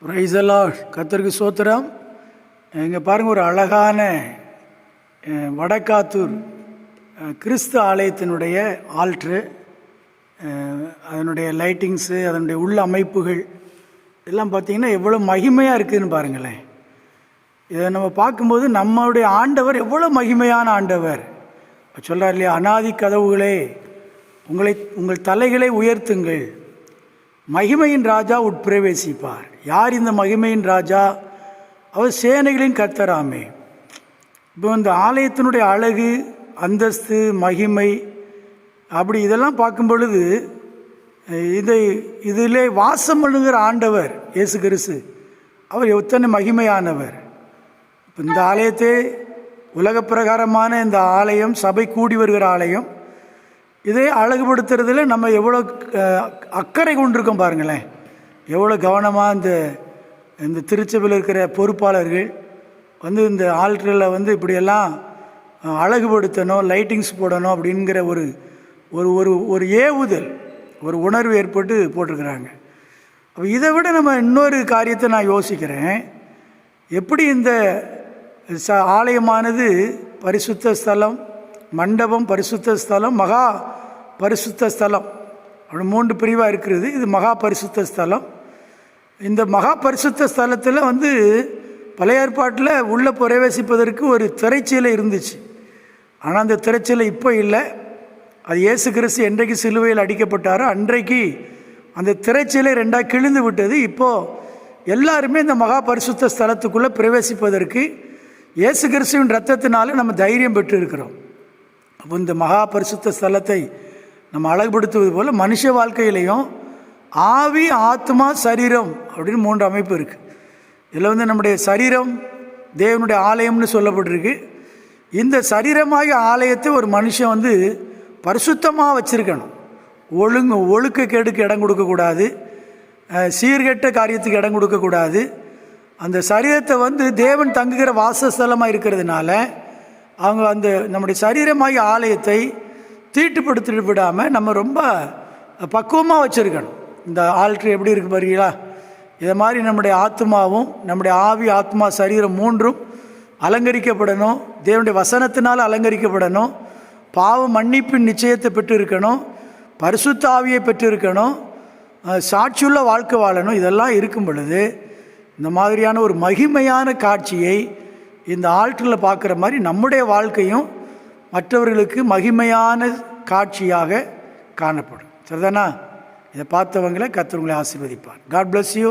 Praise the Lord. கர்த்தருக்கு ஸ்தோத்திரம். இங்கே பாருங்கள், ஒரு அழகான வடக்காத்தூர் கிறிஸ்து ஆலயத்தினுடைய ஆல்ட்ரு, அதனுடைய லைட்டிங்ஸு, அதனுடைய உள்ள அமைப்புகள் எல்லாம் பார்த்திங்கன்னா எவ்வளோ மகிமையாக இருக்குதுன்னு பாருங்களேன். இதை நம்ம பார்க்கும்போது நம்மளுடைய ஆண்டவர் எவ்வளோ மகிமையான ஆண்டவர் சொல்கிறார் இல்லையா, அநாதி கதவுகளே உங்கள் தலைகளை உயர்த்துங்கள், மகிமையின் ராஜா உட்பிரவேசிப்பார். யார் இந்த மகிமையின் ராஜா? அவர் சேனைகளின் கர்த்தராமே. இப்போ இந்த ஆலயத்தினுடைய அழகு, அந்தஸ்து, மகிமை அப்படி இதெல்லாம் பார்க்கும் பொழுது இதிலே வாசம் பண்ணுகிற ஆண்டவர் இயேசு கிறிஸ்து, அவர் எத்தனை மகிமையானவர். இப்போ இந்த ஆலயத்தை உலக பிரகாரமான இந்த ஆலயம், சபை கூடி வருகிற ஆலயம், இதை அழகுபடுத்துறதுல நம்ம எவ்வளோ அக்கறை கொண்டிருக்கோம் பாருங்களேன். எவ்வளோ கவனமாக இந்த திருச்சபையில் இருக்கிற பொறுப்பாளர்கள் இந்த ஆல்டரில் இப்படியெல்லாம் அழகுபடுத்தணும், லைட்டிங்ஸ் போடணும் அப்படிங்கிற ஒரு ஒரு ஒரு ஏவுதல், ஒரு உணர்வு ஏற்பட்டு போட்டிருக்கிறாங்க. அப்போ இதை விட நம்ம இன்னொரு காரியத்தை நான் யோசிக்கிறேன். எப்படி இந்த ஆலயமானது பரிசுத்த ஸ்தலம், மண்டபம் பரிசுத்த ஸ்தலம், மகா பரிசுத்த ஸ்தலம், அப்படி 3 பிரிவாக இருக்கிறது. இது மகா பரிசுத்த ஸ்தலம். இந்த மகா பரிசுத்த ஸ்தலத்தில் பழைய ஏற்பாட்டில் உள்ளே பிரவேசிப்பதற்கு ஒரு திரைச்சீலை இருந்துச்சு. ஆனால் அந்த திரைச்சீலை இப்போ இல்லை. அது இயேசு கிறிஸ்து என்றைக்கு சிலுவையில் அடிக்கப்பட்டாரோ அன்றைக்கு அந்த திரைச்சீலை 2ஆக கிழிந்து விட்டது. இப்போது எல்லாருமே இந்த மகா பரிசுத்த ஸ்தலத்துக்குள்ளே பிரவேசிப்பதற்கு இயேசு கிறிஸ்துவின் இரத்தத்தினால நம்ம தைரியம் பெற்று இருக்கிறோம். அப்போ இந்த மகா பரிசுத்த ஸ்தலத்தை நம்ம அழகுபடுத்துவது போல் மனுஷ வாழ்க்கையிலையும் ஆவி, ஆத்மா, சரீரம் அப்படின்னு 3 அமைப்பு இருக்குது. இதில் நம்முடைய சரீரம் தேவனுடைய ஆலயம்னு சொல்லப்பட்டிருக்கு. இந்த சரீரமாகிய ஆலயத்தை ஒரு மனுஷன் பரிசுத்தமாக வச்சுருக்கணும். ஒழுக்க கேடுக்கு இடம் கொடுக்கக்கூடாது, சீர்கெட்ட காரியத்துக்கு இடம் கொடுக்கக்கூடாது. அந்த சரீரத்தை தேவன் தங்குகிற வாசஸ்தலமாக இருக்கிறதுனால அவங்க நம்முடைய சரீரமாகிய ஆலயத்தை தீட்டுப்படுத்திட்டு விடாமல் நம்ம ரொம்ப பக்குவமாக வச்சுருக்கணும். இந்த ஆல்ட்ரு எப்படி இருக்குது பாருங்களா, இதை மாதிரி நம்முடைய ஆத்மாவும், நம்முடைய ஆவி, ஆத்மா, சரீரம் 3ம் அலங்கரிக்கப்படணும். தேவனுடைய வசனத்தினால் அலங்கரிக்கப்படணும். பாவ மன்னிப்பின் நிச்சயத்தை பெற்று இருக்கணும். பரிசுத்த ஆவியை பெற்று இருக்கணும். சாட்சியுள்ள வாழ்க்கை வாழணும். இதெல்லாம் இருக்கும் பொழுது இந்த மாதிரியான ஒரு மகிமையான காட்சியை இந்த ஆல்டரில் பார்க்குற மாதிரி நம்முடைய வாழ்க்கையும் மற்றவர்களுக்கு மகிமையான காட்சியாக காணப்படும். சரிதானா? இதை பார்த்தவங்களை கர்த்தர் உங்களை ஆசீர்வதிப்பார். God bless you.